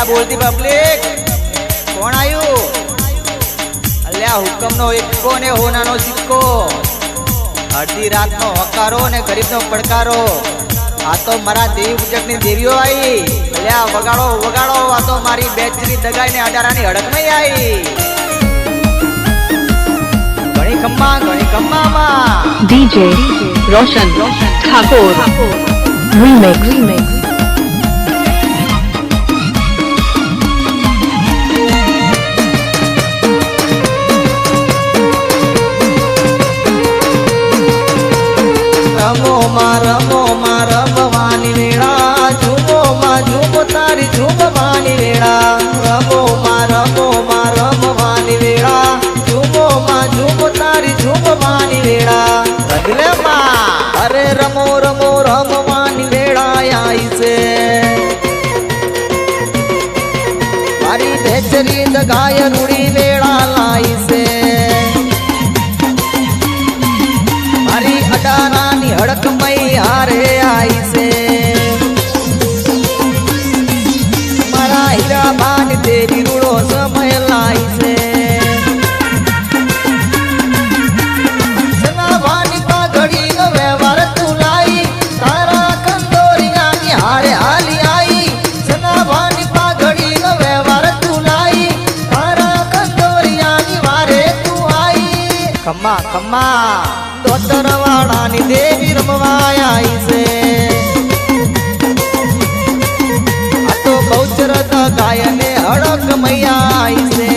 અલ્યા બોલતી પબ્લિક કોણ આયુ? અલ્યા હુકમનો એકો ને હોનાનો સિક્કો, અડધી રાતનો હકારો ને ગરીબનો પડકારો. આ તો મારા દેવી પૂજકની દેવીઓ આવી. અલ્યા વગાડો વગાડો, આ તો મારી બેચરી દગાઈને અડારાની હડક નહીં આવી. ઘણી ખમ્મા માં DJ Roshan Thakur Remix. રમો માં રમવાની વેળા, ઝૂમો માં ઝૂમ તારી ઝૂમવાની વેળા. રમો માં રમવાની વેળા, ઝૂમો માં ઝૂમ તારી ઝૂમવાની વેળા. રગલે માં અરે રમો રમવાની વેળા આવી છે. મારી બેચરી દગાય રૂડી વેળા લાઈ છે. મારી અડારાની હડક મઈ હારે આઈ છે. મારા હીરા બાન દેવી રૂડો સમય લાઈ છે. સનાવાની પાઘડી નો વ્યવહાર તું લાઈ, તારા કંદોરિયાની હારે હાલી આઈ. સનાવાની પાઘડી નો વ્યવહાર તું લાઈ, તારા કંદોરિયાની વારે તું આઈ. ખમ્મા દોતરવાડાની દેવી રમવા આવી છે. આ તો બહુચર ગાયને હડક મૈયા આવી છે.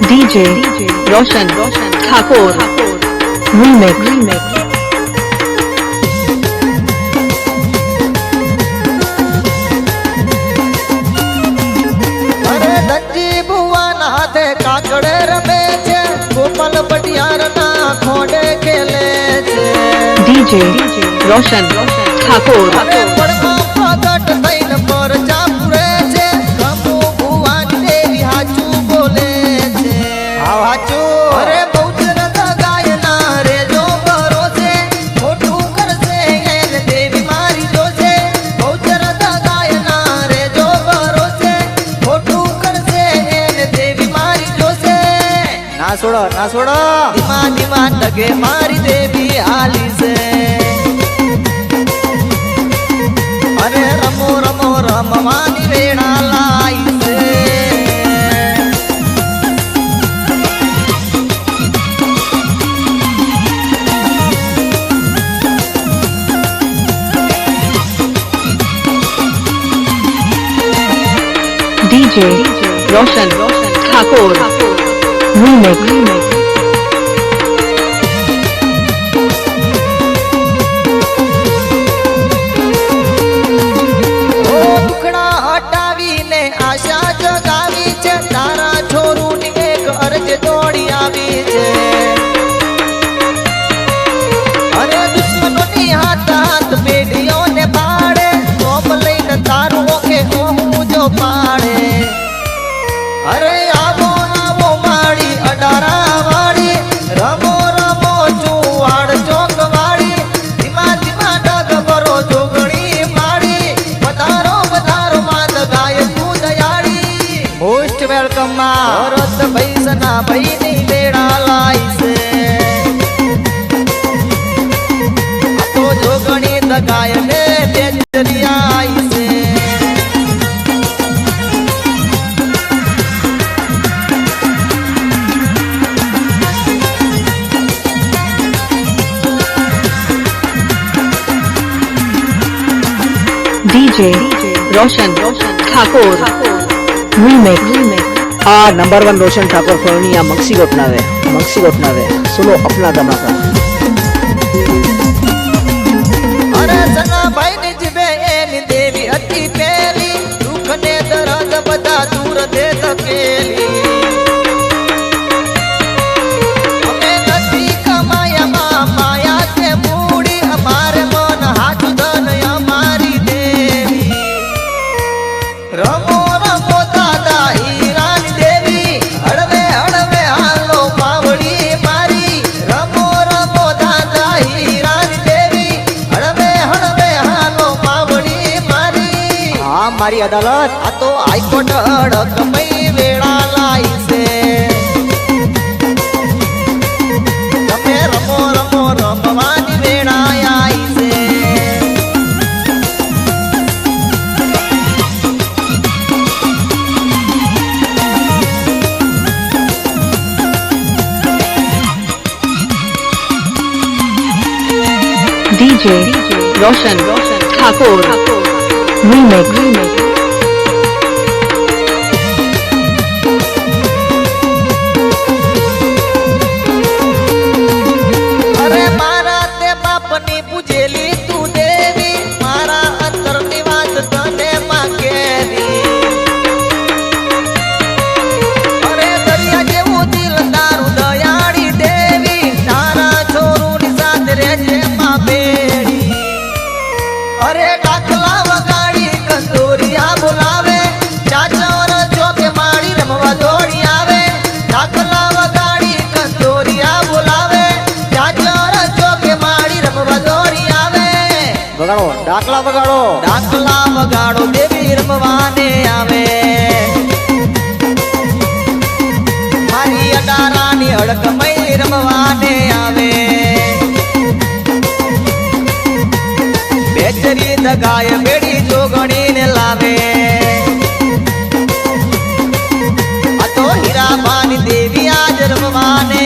DJ Roshan Thakur Remix. Kakade રમે છે, ગોપાલ પટિયાર ના ખોડે ખેલે છે. DJ Roshan Thakur પ્રગટ થઈને પર ચાપુરે છે. ગમુ ભુવાની દેવી હાચું બોલે છે. હાચું અરે બહુચર ગાયના રેજો ભરોસે, ખોટું કરશે એને દેવી મારી જોશે. બહુચર ગાયના રેજો ભરોસે, ખોટું કરશે એને દેવી મારી જોશે. ના છોડો ધીમા ડગે મારી દેવી હાલી છે. અરે રમો રમવાની વેળા લાઈ છે. DJ Roshan Thakur Remix. આશા જગાવી છે, તારા છોરુની એક અરજ દોડી આવી છે. અરે દુશ્મનોની હાથ પેઢીઓને પાડે, કોમ લઈને તારું ઓકે હું જો પાડે. અરે આવો માડી અડારા વાળી, રમો ચુવાડ ચોક વાળી. ધીમા ડગ ભરો જોગણી પાડી, વધારો માત ગાય મોસ્ટ વેલકમ માં ભરત ભાઈ સના ભાઈ ની વેળા લાઈ છે. તો જોગણી દગાય ને બેચરી આઈ છે. DJ Roshan Thakur Remix. Number 1 रोशन ठाकुर फोरनिया मक्सी गोटनावे सुनो अपना धमाका. अरे सना भाई ने जीवे एनी देवी अति पेली, दुख ने दर्द बदा दूर दे धकेली. हमें नदी कमाया माया के मूड़ी, हमारे मन हाथ धन हमारी देवी. रमो दादा ही મારી અદાલત આ તો હાઈકોર્ટ અડકમય વેળા લાઈ છે તમે રમો રમો રમવાની વેળા આઈ છે DJ Roshan Thakur Remix અરે મારા તે બાપની પૂજેલી તું દેવી મારા અંતરની વાત તને માં કેવી અરે દરિયા જેવું દિલ તારું દયાળી દેવી તારા છોરુની સાથે રહેજે માં બેડી અરે ડાકલા વગાડી કંદોરિયા બોલાવે ચાચર ચોકે માડી રમવા દોડી આવે ડાકલા વગાડી કંદોરિયા બોલાવે ચાચર ચોકે માડી રમવા દોડી આવે વગાડો ડાકલા વગાડો ડાકલા વગાડો દેવી રમવાને આવે મારી અડારાની હડકમય રમવાને આવે બેચરી દગાય બેડી જોગણીને લાવે આ તો હીરાબાની દેવી આજ રમવાને